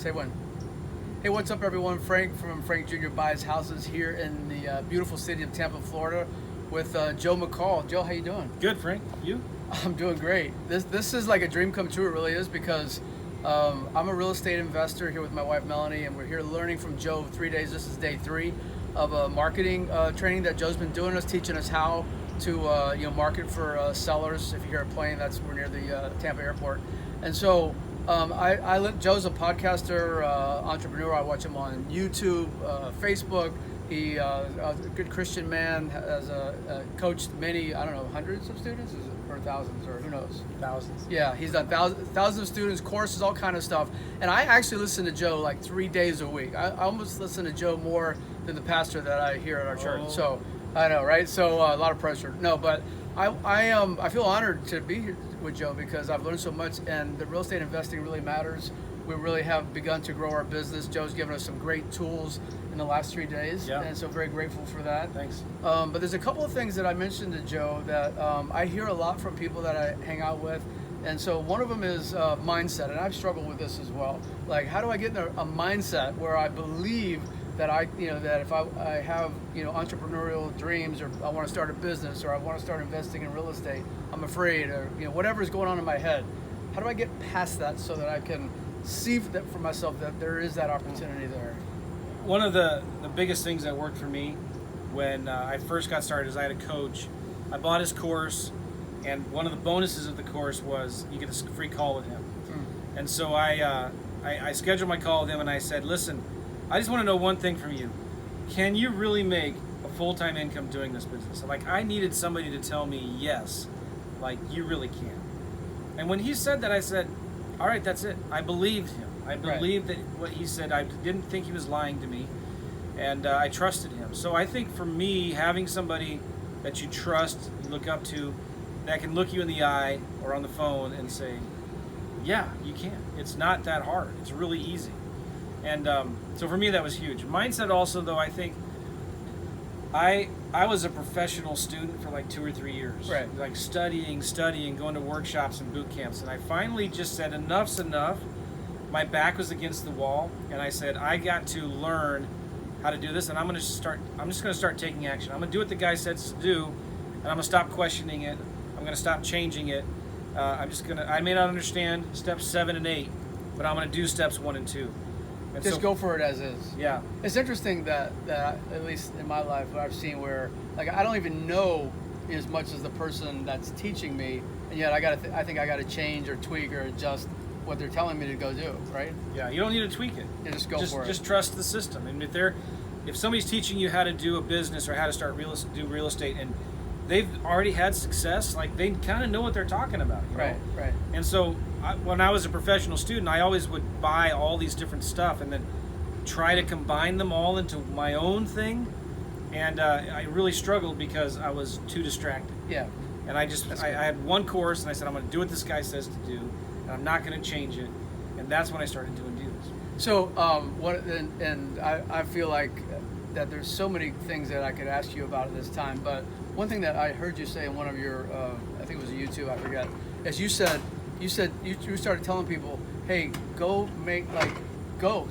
Say when. Hey, what's up, everyone? Frank from Frank Jr. Buys Houses here in the beautiful city of Tampa, Florida, with Joe McCall. Joe, how you doing? Good, Frank. You? I'm doing great. This is like a dream come true. It really is, because I'm a real estate investor here with my wife Melanie, and we're here learning from Joe 3 days. This is day 3 of a marketing training that Joe's been doing us, teaching us how to market for sellers. If you hear a plane, we're near the Tampa airport, and so. Joe's a podcaster, entrepreneur. I watch him on YouTube, Facebook. He a good Christian man, has coached many, I don't know, hundreds of students or thousands, or who knows? Thousands. Yeah, he's done thousands of students, courses, all kind of stuff. And I actually listen to Joe like 3 days a week. I almost listen to Joe more than the pastor that I hear at our church. So I know, right? So a lot of pressure. No, but I feel honored to be here with Joe, because I've learned so much, and the real estate investing really matters. We really have begun to grow our business. Joe's given us some great tools in the last 3 days, and so very grateful for that. Thanks. But there's a couple of things that I mentioned to Joe that I hear a lot from people that I hang out with, and so one of them is mindset, and I've struggled with this as well. Like, how do I get in a mindset where I believe that that if I have entrepreneurial dreams, or I want to start a business, or I want to start investing in real estate, I'm afraid, or whatever's going on in my head. How do I get past that so that I can see that for myself that there is that opportunity there? One of the biggest things that worked for me when I first got started is I had a coach. I bought his course, and one of the bonuses of the course was you get a free call with him. And so I scheduled my call with him, and I said, listen, I just want to know one thing from you. Can you really make a full-time income doing this business? Like, I needed somebody to tell me, yes, like, you really can. And when he said that, I said, all right, that's it. I believed him. I believed that what he said. I didn't think he was lying to me, and I trusted him. So I think for me, having somebody that you trust, you look up to, that can look you in the eye or on the phone and say, yeah, you can. It's not that hard. It's really easy. And so for me, that was huge. Mindset also, though, I think I was a professional student for like 2 or 3 years. Right. Like studying, going to workshops and boot camps. And I finally just said, enough's enough. My back was against the wall. And I said, I got to learn how to do this. And I'm just going to start taking action. I'm going to do what the guy says to do. And I'm going to stop questioning it. I'm going to stop changing it. I may not understand steps 7 and 8, but I'm going to do steps 1 and 2. And Just go for it as is. Yeah. It's interesting that at least in my life, what I've seen, where like I don't even know as much as the person that's teaching me, and yet I think I got to change or tweak or adjust what they're telling me to go do. Right? Yeah. You don't need to tweak it. You just go for it. Just trust the system. And if somebody's teaching you how to do a business or how to start do real estate, and they've already had success, like they kind of know what they're talking about. You know? Right. And so when I was a professional student, I always would buy all these different stuff and then try to combine them all into my own thing. And I really struggled because I was too distracted. Yeah. And I had one course, and I said, I'm going to do what this guy says to do, and I'm not going to change it. And that's when I started doing deals. So I feel like that there's so many things that I could ask you about at this time, but one thing that I heard you say in one of your, I think it was a YouTube, I forget, is you started telling people, hey, go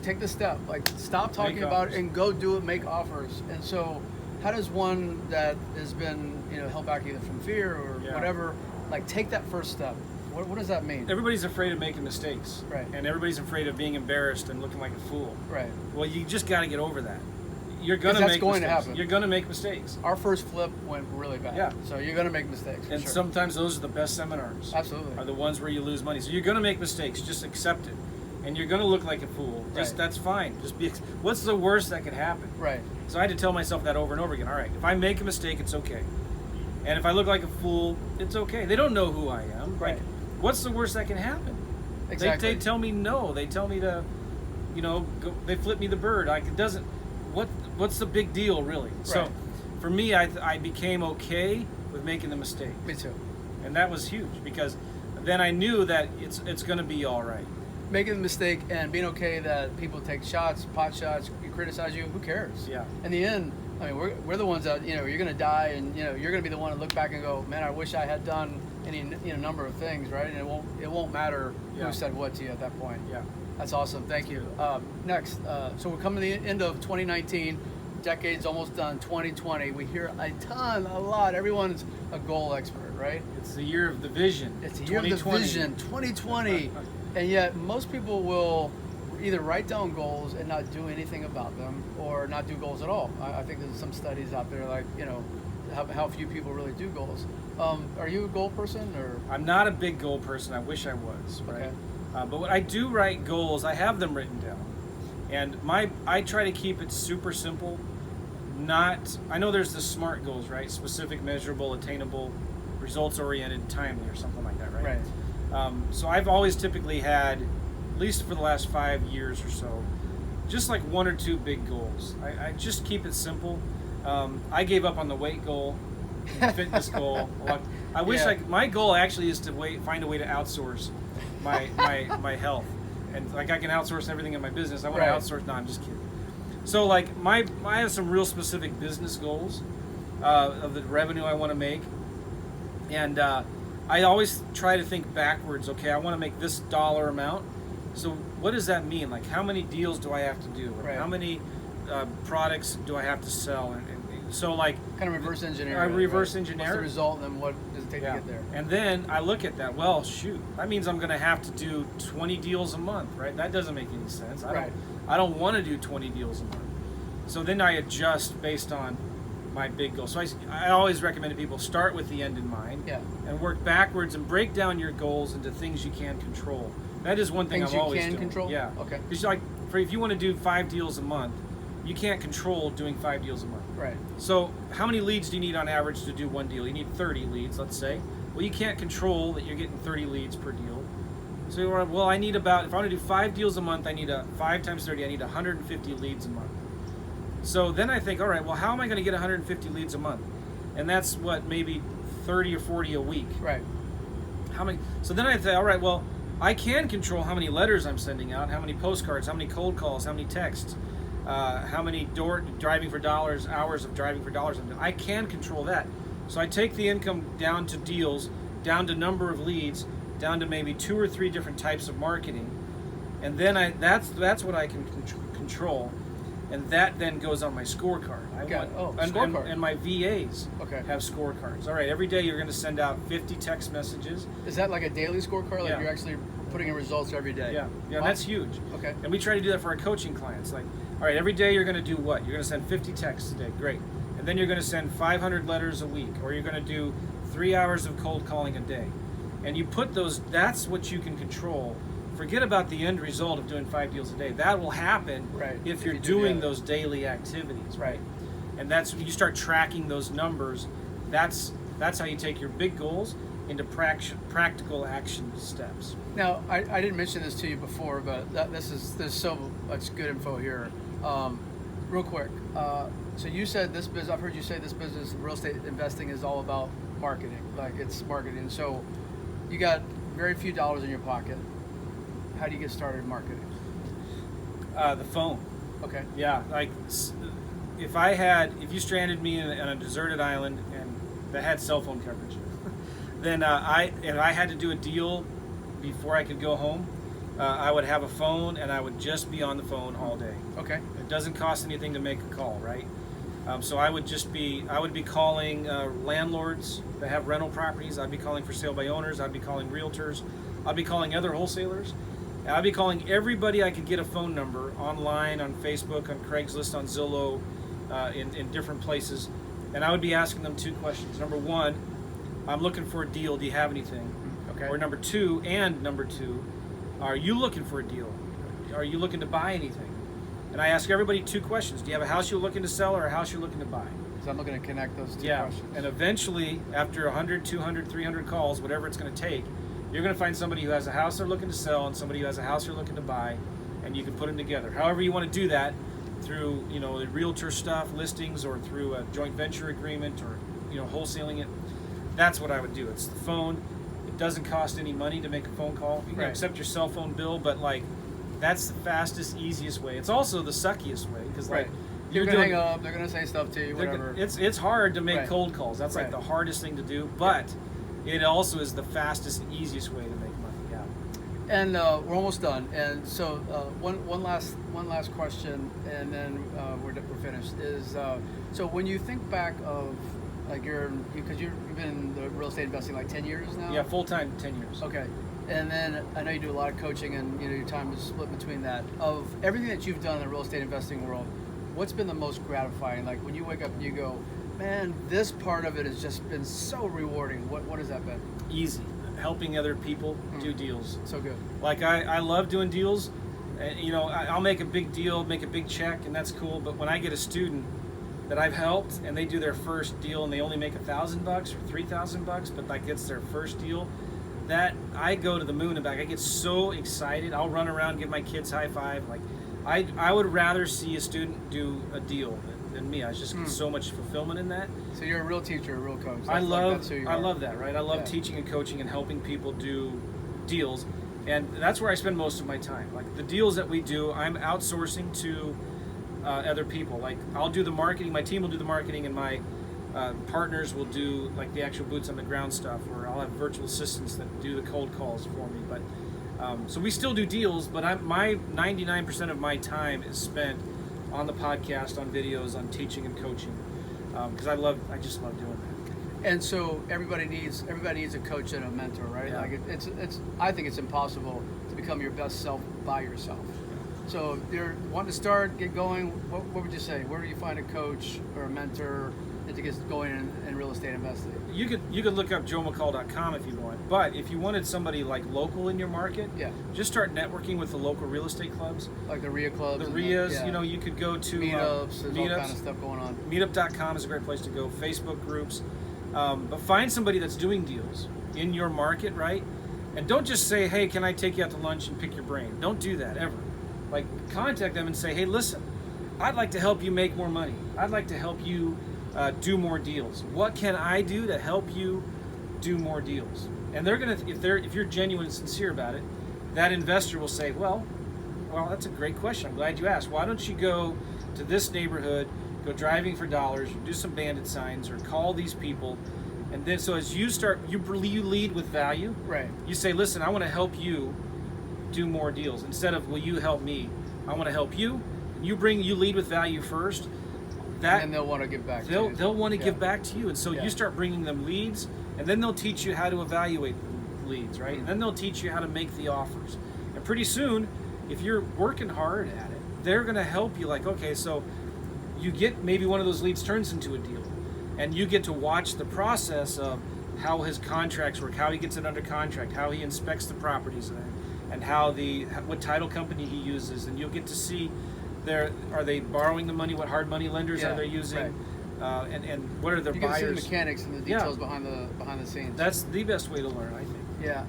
take the step, like stop talking about it and go do it, make offers. And so how does one that has been held back either from fear or whatever, like take that first step? What does that mean? Everybody's afraid of making mistakes. Right. And everybody's afraid of being embarrassed and looking like a fool. Right. Well, you just got to get over that. You're going to make going mistakes. to happen. You're going to make mistakes. Our first flip went really bad. Yeah. So you're going to make mistakes. And sometimes those are the best seminars. Absolutely. Are the ones where you lose money. So you're going to make mistakes. Just accept it. And you're going to look like a fool. That's fine. What's the worst that could happen? Right. So I had to tell myself that over and over again. All right, if I make a mistake, it's okay. And if I look like a fool, it's okay. They don't know who I am. Right. Like, what's the worst that can happen? Exactly. They tell me no. They tell me to, go, they flip me the bird. Like, it doesn't. What's the big deal, really? Right. So, for me, I became okay with making the mistake. Me too. And that was huge, because then I knew that it's going to be all right. Making the mistake and being okay that people take shots, pot shots, you criticize you. Who cares? Yeah. In the end, I mean, we're the ones that you're going to die, and you're going to be the one to look back and go, man, I wish I had done any number of things, right? And it won't matter who said what to you at that point. Yeah. That's awesome. Thank you. Next, so we're coming to the end of 2019. Decade's almost done. 2020. We hear a lot. Everyone's a goal expert, right? It's the year of the vision. It's the year of the vision, 2020. And yet most people will either write down goals and not do anything about them, or not do goals at all. I think there's some studies out there, like, how few people really do goals. Are you a goal person, or? I'm not a big goal person. I wish I was, right? Okay. But when I do write goals, I have them written down. And I try to keep it super simple. I know there's the SMART goals, right? Specific, measurable, attainable, results-oriented, timely, or something like that, right? Right. So I've always typically had, at least for the last 5 years or so, just like 1 or 2 big goals. I just keep it simple. I gave up on the weight goal, fitness goal. I wish my goal actually is to find a way to outsource my health, and like I can outsource everything in my business. I want to outsource. No, I'm just kidding. So like I have some real specific business goals of the revenue I want to make, and I always try to think backwards. Okay, I want to make this dollar amount. So what does that mean? Like, how many deals do I have to do? Right. How many products do I have to sell? And so like kind of reverse engineer. Reverse engineer. What's the result, and then what does it take to get there? And then I look at that. Well, shoot, that means I'm going to have to do 20 deals a month, right? That doesn't make any sense. I don't want to do 20 deals a month. So then I adjust based on my big goal. So I always recommend to people start with the end in mind, and work backwards and break down your goals into things you can control. That is one thing I'm always doing. Things you can control? Yeah. Okay. Because like, if you want to do 5 deals a month, you can't control doing 5 deals a month. Right. So how many leads do you need on average to do 1 deal? You need 30 leads, let's say. Well, you can't control that you're getting 30 leads per deal. So you're, well, I need if I want to do 5 deals a month, I need 5 times 30, I need 150 leads a month. So then I think, all right, well, how am I going to get 150 leads a month? And that's what, maybe 30 or 40 a week. Right. How many? So then I say, all right, well, I can control how many letters I'm sending out, how many postcards, how many cold calls, how many texts, how many driving for dollars, hours of driving for dollars. I can control that. So I take the income down to deals, down to number of leads, down to maybe 2 or 3 different types of marketing, and then that's what I can control. And that then goes on my scorecard. Scorecard. And my VAs have scorecards. All right, every day you're going to send out 50 text messages. Is that like a daily scorecard? Like you're actually putting in results every day? Yeah, wow. That's huge. Okay. And we try to do that for our coaching clients. Like, all right, every day you're going to do what? You're going to send 50 texts a day. Great. And then you're going to send 500 letters a week, or you're going to do 3 hours of cold calling a day. And you put those, that's what you can control. Forget about the end result of doing 5 deals a day. That will happen if you're doing those daily activities, right? And that's when you start tracking those numbers. That's how you take your big goals into practical action steps. Now, I didn't mention this to you before, but there's so much good info here. Real quick, so you said this business. I've heard you say this business, real estate investing, is all about marketing. Like, it's marketing. So you got very few dollars in your pocket. How do you get started in marketing? The phone. Okay. Yeah, like if you stranded me on a deserted island and that had cell phone coverage, then if I had to do a deal before I could go home, I would have a phone and I would just be on the phone all day. Okay. It doesn't cost anything to make a call, right? So I would be calling landlords that have rental properties. I'd be calling for sale by owners. I'd be calling realtors. I'd be calling other wholesalers. I'd be calling everybody I could get a phone number online, on Facebook, on Craigslist, on Zillow, in different places. And I would be asking them 2 questions. Number 1, I'm looking for a deal. Do you have anything? Okay. Or number two, are you looking for a deal? Are you looking to buy anything? And I ask everybody 2 questions. Do you have a house you're looking to sell or a house you're looking to buy? So I'm looking to connect those 2 Yeah. questions. And eventually, after 100, 200, 300 calls, whatever it's going to take, you're going to find somebody who has a house they're looking to sell and somebody who has a house they're looking to buy, and you can put them together. However you want to do that, through the realtor stuff, listings, or through a joint venture agreement, or wholesaling it. That's what I would do. It's the phone. It doesn't cost any money to make a phone call. You can accept your cell phone bill, but that's the fastest, easiest way. It's also the suckiest way because you're gonna hang up. They're gonna say stuff to you. Whatever. It's hard to make cold calls. That's like the hardest thing to do, but it also is the fastest and easiest way to make money. Yeah. And we're almost done. And so one last question, and then we're finished. Is so when you think back of like because you've been in the real estate investing like 10 years now. Yeah, full time 10 years. Okay. And then I know you do a lot of coaching, and your time is split between that. Of everything that you've done in the real estate investing world, what's been the most gratifying? Like when you wake up and you go, man, this part of it has just been so rewarding. What has that been? Easy. Helping other people do deals. So good. Like I love doing deals. I'll make a big deal, make a big check, and that's cool. But when I get a student that I've helped and they do their first deal and they only make $1,000 or $3,000, but like it's their first deal, that I go to the moon and back. I get so excited. I'll run around, give my kids high five. Like I would rather see a student do a deal than me. I just get so much fulfillment in that. So you're a real teacher, a real coach. I love that, right? I love teaching and coaching and helping people do deals, and that's where I spend most of my time. Like the deals that we do, I'm outsourcing to other people. Like I'll do the marketing, my team will do the marketing, and my partners will do like the actual boots on the ground stuff, or I'll have virtual assistants that do the cold calls for me. But so we still do deals, but my 99% of my time is spent on the podcast, on videos, on teaching and coaching, because I just love doing that. And so everybody needs a coach and a mentor, right? Yeah. Like I think it's impossible to become your best self by yourself. So if you're wanting to start, get going, what would you say? Where do you find a coach or a mentor to get going in real estate investing? You could look up joemccall.com if you want, but if you wanted somebody like local in your market, just start networking with the local real estate clubs, like the RIA clubs. The RIAs, you could go to meetups. There's all kind of stuff going on. Meetup.com is a great place to go. Facebook groups, but find somebody that's doing deals in your market, right? And don't just say, "Hey, can I take you out to lunch and pick your brain?" Don't do that ever. Like contact them and say, "Hey, listen, I'd like to help you make more money. I'd like to help you do more deals. What can I do to help you do more deals?" And they're gonna, if you're genuine and sincere about it, that investor will say, well, that's a great question. I'm glad you asked. Why don't you go to this neighborhood, go driving for dollars, do some bandit signs, or call these people, and then so as you start, you lead with value. Right. You say, listen, I want to help you do more deals instead of will you help me? I want to help you. You lead with value first. And they'll want to give back. They'll want to give back to you, and so you start bringing them leads, and then they'll teach you how to evaluate the leads, right? And then they'll teach you how to make the offers. And pretty soon, if you're working hard at it, they're going to help you. Like, okay, so you get maybe one of those leads turns into a deal, and you get to watch the process of how his contracts work, how he gets it under contract, how he inspects the properties, and what title company he uses, and you'll get to see. Are they borrowing the money? What hard money lenders are they using? Right. And what are their buyers? You can see the mechanics and the details behind the scenes. That's the best way to learn, I think. Yeah.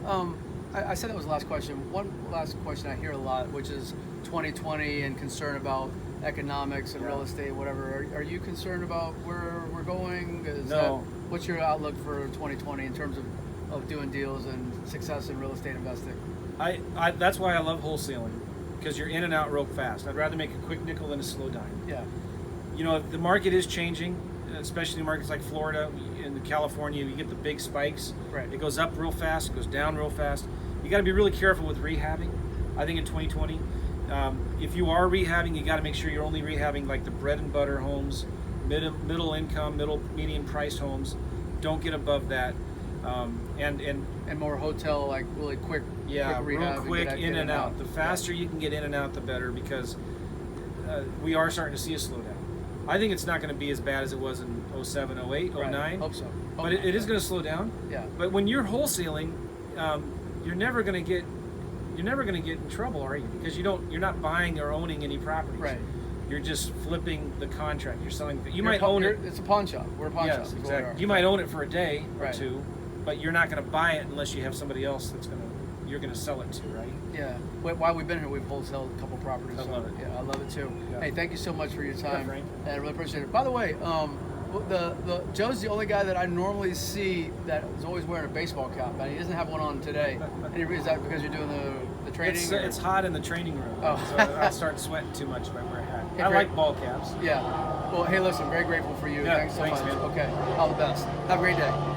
I said that was the last question. One last question I hear a lot, which is 2020 and concern about economics and real estate, whatever. Are you concerned about where we're going? No. What's your outlook for 2020 in terms of doing deals and success in real estate investing? That's why I love wholesaling. Because you're in and out real fast. I'd rather make a quick nickel than a slow dime. Yeah. The market is changing, especially in markets like Florida, in California, you get the big spikes. Right. It goes up real fast, it goes down real fast. You got to be really careful with rehabbing. I think in 2020, if you are rehabbing, you got to make sure you're only rehabbing like the bread and butter homes, middle income, medium price homes. Don't get above that. And more hotel, like really quick. Yeah, quick rehab, real quick in and out. The faster you can get in and out, the better, because we are starting to see a slowdown. I think it's not going to be as bad as it was in 07, 08, 09. Hope so. But it is going to slow down. Yeah. But when you're wholesaling, you're never going to get in trouble, are you? Because you're not buying or owning any properties. Right. You're just flipping the contract. You're selling. You might own it. It's a pawn shop. We're a pawn shop. Yes, exactly. You might own it for a day or two, but you're not going to buy it unless you have somebody else you're going to sell it to, right? Yeah. While we've been here, we've wholesaled a couple properties. I love it. Yeah, I love it too. Yeah. Hey, thank you so much for your time. Frank. And I really appreciate it. By the way, Joe's the only guy that I normally see that is always wearing a baseball cap, and he doesn't have one on today. Is that because you're doing the training? It's hot in the training room, so I start sweating too much if I wear a hat. I like ball caps. Yeah. Well, hey, listen, very grateful for you. Yeah, Thanks so much. Man. Okay. All the best. Have a great day.